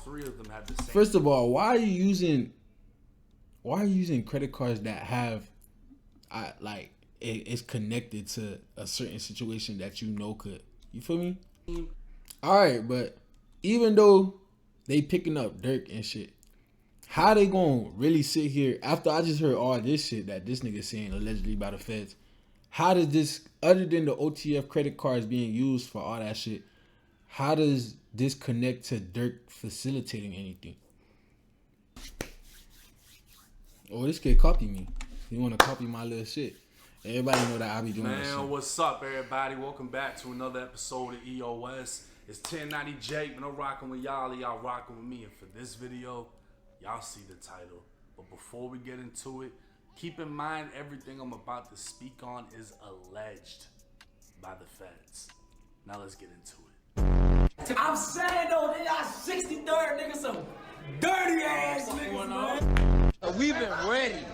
three of them had the same. First of all, why are you using credit cards that have, it's connected to a certain situation that you know could, you feel me? All right, but even though they picking up Durk and shit, how they gonna really sit here after I just heard all this shit that this nigga saying allegedly by the feds? How does this, other than the OTF credit cards being used for all that shit, how does this connect to Durk facilitating anything? Oh, this kid copy me. He want to copy my little shit. Everybody know that I be doing that shit. Man, what's up, everybody? Welcome back to another episode of EOS. It's 1090 Jake, man. I'm rocking with y'all. Y'all rocking with me. And for this video, y'all see the title. But before we get into it, keep in mind everything I'm about to speak on is alleged by the feds. Now let's get into it. I'm saying though, they got 63rd niggas, some dirty ass niggas, man. We've been ready.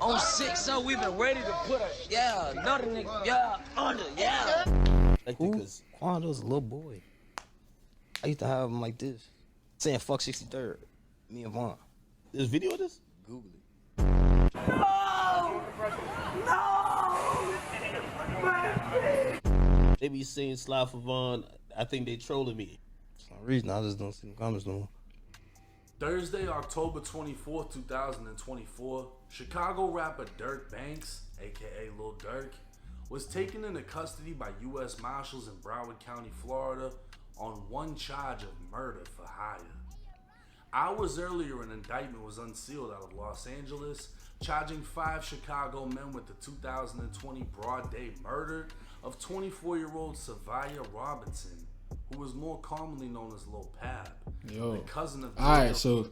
On 6, so we've been ready to put another nigga, under, Like, because Quando's a little boy. I used to have him like this, saying fuck 63rd, me and Vaughn. There's video of this? Google it. No! They be saying Slide for Vaughn. I think they trolling me. For some reason, I just don't see the comments no more. Thursday, October 24th, 2024, Chicago rapper Durk Banks, aka Lil Durk, was taken into custody by U.S. Marshals in Broward County, Florida, on one charge of murder for hire. Hours earlier, an indictment was unsealed out of Los Angeles, charging 5 Chicago men with the 2020 broad day murder of 24-year-old Savia Robinson, who was more commonly known as Lil Pab, the cousin of... Alright, so...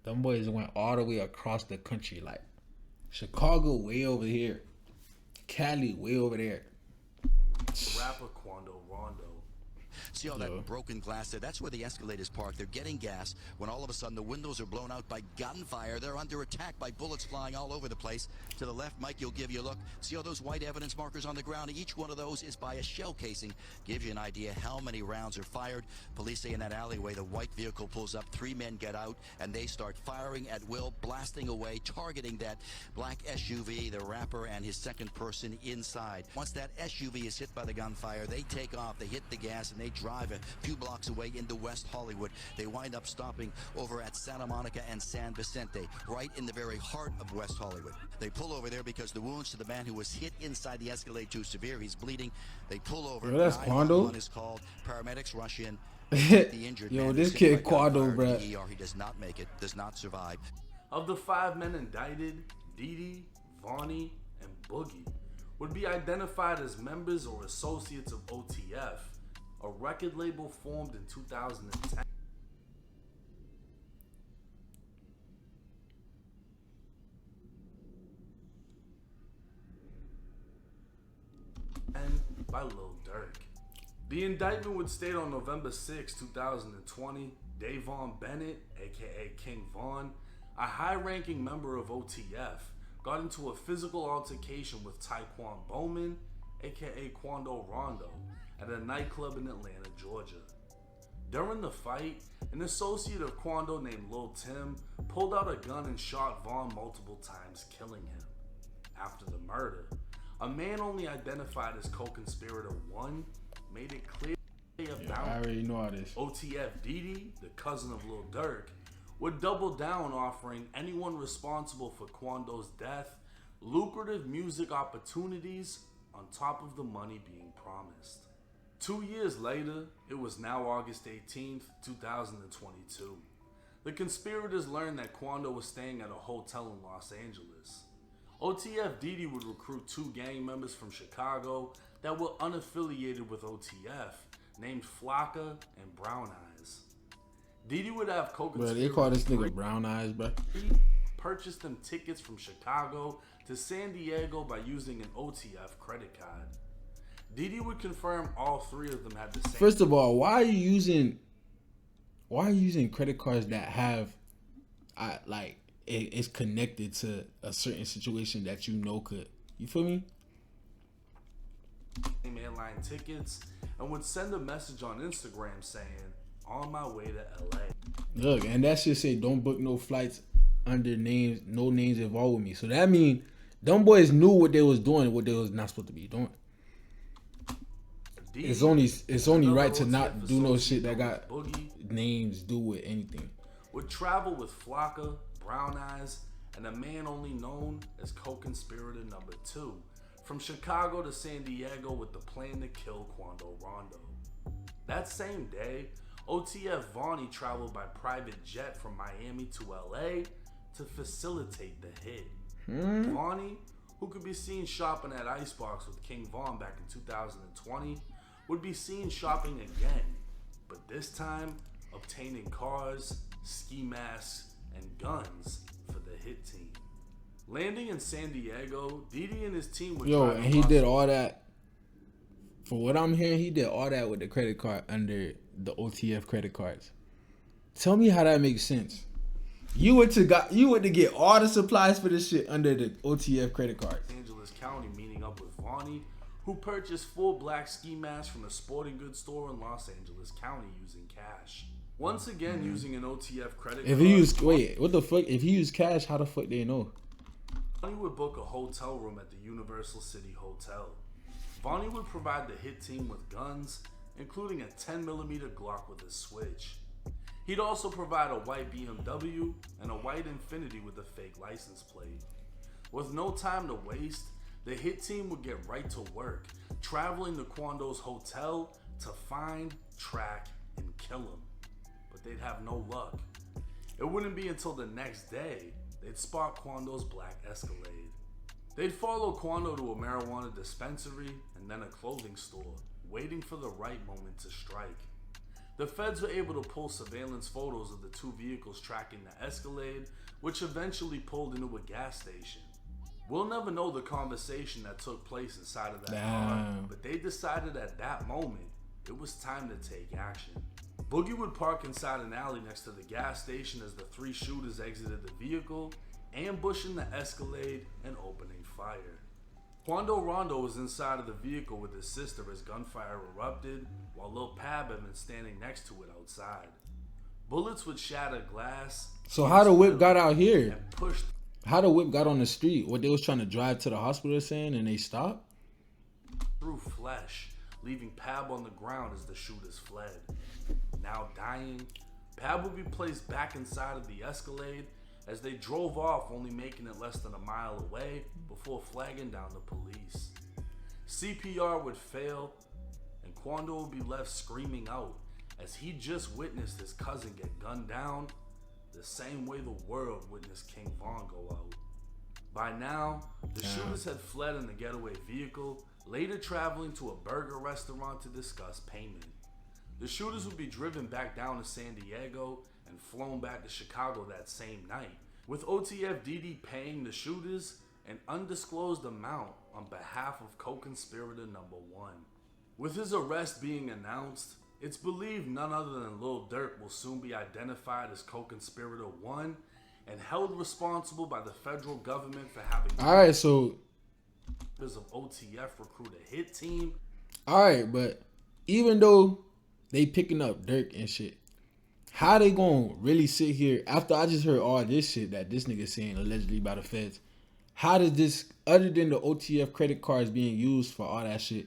them boys went all the way across the country, like Chicago way over here, Cali way over there. Rapper Quando Rondo. See all that broken glass there? That's where the Escalade is parked. They're getting gas when all of a sudden the windows are blown out by gunfire. They're under attack by bullets flying all over the place. To the left, Mike, you'll give you a look. See all those white evidence markers on the ground? Each one of those is by a shell casing. Gives you an idea how many rounds are fired. Police say in that alleyway, the white vehicle pulls up, 3 men get out, and they start firing at will, blasting away, targeting that black SUV, the rapper and his second person inside. Once that SUV is hit by the gunfire, they take off, they hit the gas, and they drive a few blocks away into West Hollywood. They wind up stopping over at Santa Monica and San Vicente, right in the very heart of West Hollywood. They pull over there because the wounds to the man who was hit inside the Escalade too severe. He's bleeding. They pull over. Yo, that's Quando. Is called. Paramedics rush in. The injured Yo, man this is kid hit by gunfire Quando, bro. to the ER. He does not make it. Does not survive. Of the 5 men indicted, Didi, Vonnie, and Boogie would be identified as members or associates of OTF, a record label formed in 2010. And by Lil Durk. The indictment would state on November 6, 2020, Davon Bennett, aka King Von, a high-ranking member of OTF, got into a physical altercation with Tyquan Bowman, aka Quando Rondo, at a nightclub in Atlanta, Georgia. During the fight, an associate of Quando named Lil Tim pulled out a gun and shot Vaughn multiple times, killing him. After the murder, a man only identified as co-conspirator 1 made it clear I already know all this. OTF Didi, the cousin of Lil Durk, would double down, offering anyone responsible for Quando's death lucrative music opportunities on top of the money being promised. 2 years later, it was now August 18th, 2022. The conspirators learned that Quando was staying at a hotel in Los Angeles. OTF Didi would recruit 2 gang members from Chicago that were unaffiliated with OTF, named Flocka and Brown Eyes. Didi would have co-conspirators. Bro, they call this nigga Brown Eyes, bro. Purchased them tickets from Chicago to San Diego by using an OTF credit card. Didi would confirm all 3 of them had the same. First of all, why are you using credit cards that have, it's connected to a certain situation that you know could, you feel me? Same airline tickets and would send a message on Instagram saying, "On my way to LA." Look, and that shit say don't book no flights under names, no names involved with me. So that mean them boys knew what they was doing, what they was not supposed to be doing. It's only right to not do no shit that got names do with anything. Would travel with Flocka, Brown Eyes, and a man only known as co-conspirator number 2 from Chicago to San Diego with the plan to kill Quando Rondo. That same day, OTF Vonnie traveled by private jet from Miami to LA to facilitate the hit. Vonnie, who could be seen shopping at Icebox with King Von back in 2020, would be seen shopping again, but this time obtaining cars, ski masks, and guns for the hit team. Landing in San Diego, Didi and his team would and he did all that. For what I'm hearing, he did all that with the credit card under the OTF credit cards. Tell me how that makes sense. You went to get all the supplies for this shit under the OTF credit cards. Los Angeles County meeting up with Vonnie, who purchased full black ski masks from a sporting goods store in Los Angeles County using cash. Once again, using an OTF credit card. If he used what the fuck? If he used cash, how the fuck they know? Vonnie would book a hotel room at the Universal City Hotel. Vonnie would provide the hit team with guns, including a 10mm Glock with a switch. He'd also provide a white BMW and a white Infiniti with a fake license plate. With no time to waste, the hit team would get right to work, traveling to Quando's hotel to find, track, and kill him. But they'd have no luck. It wouldn't be until the next day they'd spot Quando's black Escalade. They'd follow Quando to a marijuana dispensary and then a clothing store, waiting for the right moment to strike. The feds were able to pull surveillance photos of the 2 vehicles tracking the Escalade, which eventually pulled into a gas station. We'll never know the conversation that took place inside of that car, but they decided at that moment it was time to take action. Boogie would park inside an alley next to the gas station as the 3 shooters exited the vehicle, ambushing the Escalade and opening fire. Quando Rondo was inside of the vehicle with his sister as gunfire erupted, while Lil Pab had been standing next to it outside. Bullets would shatter glass. So how the whip got out here? And pushed. How the whip got on the street? What, they was trying to drive to the hospital saying and they stopped? Through flesh, leaving Pab on the ground as the shooters fled. Now dying, Pab would be placed back inside of the Escalade as they drove off, only making it less than a mile away before flagging down the police. CPR would fail, and Quando would be left screaming out as he just witnessed his cousin get gunned down the same way the world witnessed King Von go out. By now, the shooters had fled in the getaway vehicle, later traveling to a burger restaurant to discuss payment. The shooters would be driven back down to San Diego and flown back to Chicago that same night, with OTF DD paying the shooters an undisclosed amount on behalf of co-conspirator number 1. With his arrest being announced, it's believed none other than Lil Durk will soon be identified as co-conspirator 1 and held responsible by the federal government for having Alright, so members of OTF recruit a hit team. Alright, but even though they picking up Durk and shit, how they gonna really sit here after I just heard all this shit that this nigga saying allegedly by the feds? How does this, other than the OTF credit cards being used for all that shit,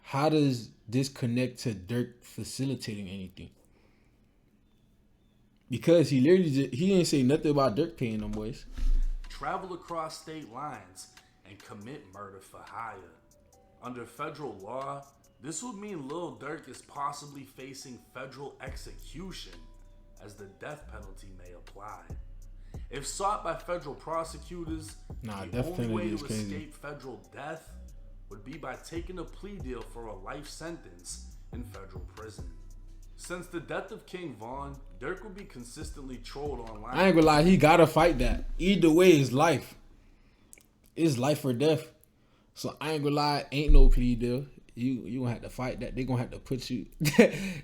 how does this connect to Durk facilitating anything? Because he literally he ain't say nothing about Durk paying them boys. Travel across state lines and commit murder for hire. Under federal law, this would mean Lil Durk is possibly facing federal execution, as the death penalty may apply. If sought by federal prosecutors, the only way to escape federal death would be by taking a plea deal for a life sentence in federal prison. Since the death of King Von, Durk will be consistently trolled online. I ain't gonna lie, he gotta fight that. Either way, it's life. It's life or death. So I ain't gonna lie, ain't no plea deal. You gonna have to fight that. They gonna have to put you.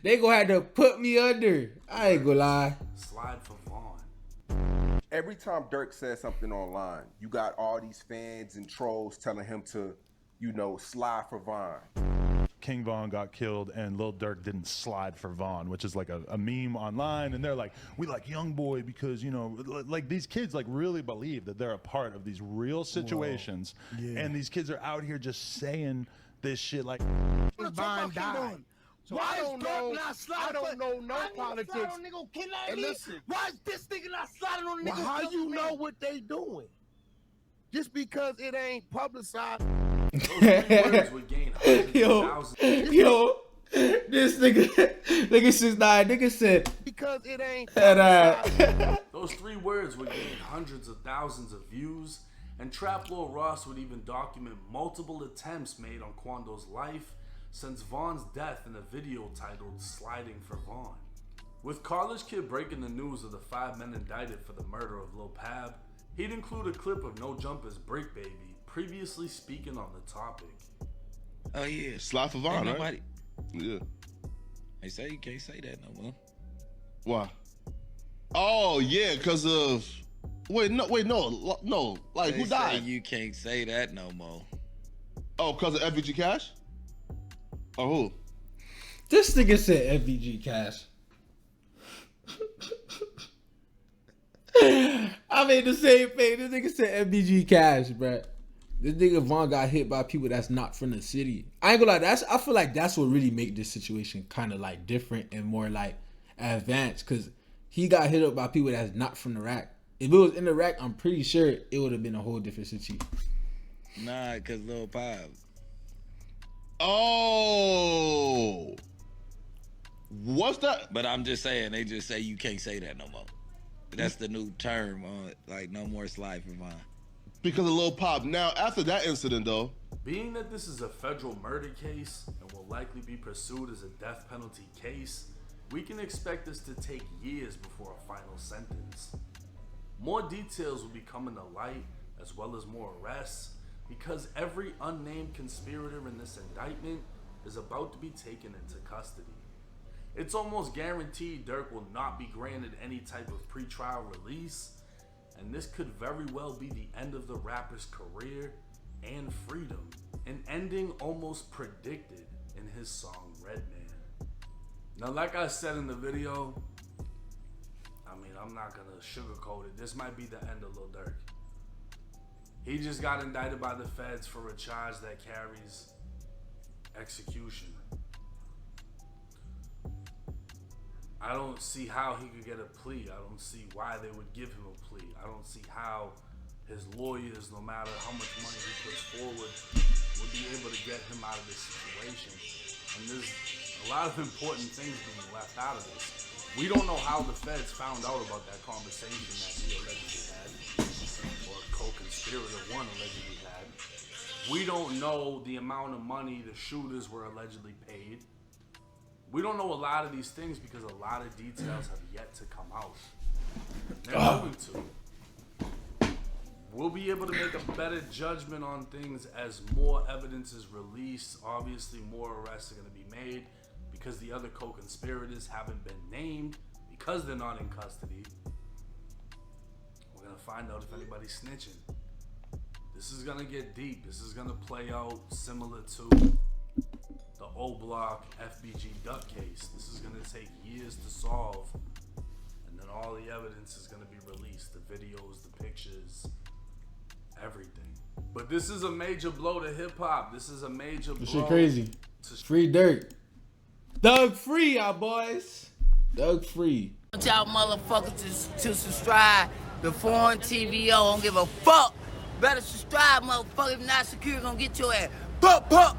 They gonna have to put me under. I ain't gonna lie. Slide for Von. Every time Durk says something online, you got all these fans and trolls telling him to, slide for Vine. King Von got killed and Lil Durk didn't slide for Von, which is like a meme online, and they're like, we like Young Boy because, you know, like these kids like really believe that they're a part of these real situations, and these kids are out here just saying this shit like Von died. So I don't know no politics. And listen, why is this nigga not sliding on the well, nigga? how you know what they doing? Just because it ain't publicized. Words would gain hundreds of thousands. Yo, this nigga 6ix9ine, nigga said Because it ain't publicized. Those 3 words would gain hundreds of thousands of views, and Trap Lord Ross would even document multiple attempts made on Quando's life since Von's death in a video titled Sliding for Von. With College Kid breaking the news of the 5 men indicted for the murder of Lil Pab, he'd include a clip of No Jumper's Brick Baby previously speaking on the topic. Oh yeah, Slide for Von, right? Nobody. Yeah. They say you can't say that no more. Why? Oh yeah, because of no. Like They who died? say you can't say that no more. Oh, because of FBG Cash? Or who? this nigga said FBG Cash. I made the same thing. This nigga said FBG Cash, bruh. This nigga Von got hit by people that's not from the city. I ain't gonna lie, I feel like that's what really make this situation kind of like different and more like advanced, because he got hit up by people that's not from the rack. If it was in the rack, I'm pretty sure it would have been a whole different situation. Nah, cause Lil Pab. Oh. What's that? But I'm just saying, they just say you can't say that no more. That's the new term on like no more slide for Von. Because of Lil Pop. Now, after that incident, though. Being that this is a federal murder case and will likely be pursued as a death penalty case, we can expect this to take years before a final sentence. More details will be coming to light, as well as more arrests, because every unnamed conspirator in this indictment is about to be taken into custody. It's almost guaranteed Durk will not be granted any type of pretrial release, and this could very well be the end of the rapper's career and freedom, an ending almost predicted in his song Redman. Now, like I said in the video, I mean, I'm not gonna sugarcoat it. This might be the end of Lil Durk. He just got indicted by the feds for a charge that carries execution. I don't see how he could get a plea. I don't see why they would give him a plea. I don't see how his lawyers, no matter how much money he puts forward, would be able to get him out of this situation. And there's a lot of important things being left out of this. We don't know how the feds found out about that conversation that he allegedly had, or co-conspirator one allegedly had. We don't know the amount of money the shooters were allegedly paid. We don't know a lot of these things because a lot of details have yet to come out. They're going to. We'll be able to make a better judgment on things as more evidence is released. Obviously, more arrests are going to be made because the other co-conspirators haven't been named because they're not in custody. We're going to find out if anybody's snitching. This is going to get deep. This is going to play out similar to the O-Block FBG Duck case. This is going to take years to solve, and then all the evidence is going to be released, the videos, the pictures, everything. But this is a major blow to hip-hop. This is a major blow. This shit crazy. Free Durk. Doug free, y'all boys. Doug free. I want y'all motherfuckers to subscribe to Foreign TVO. I don't give a fuck. Better subscribe, motherfucker. If not, security gonna get your ass. Pup, pup.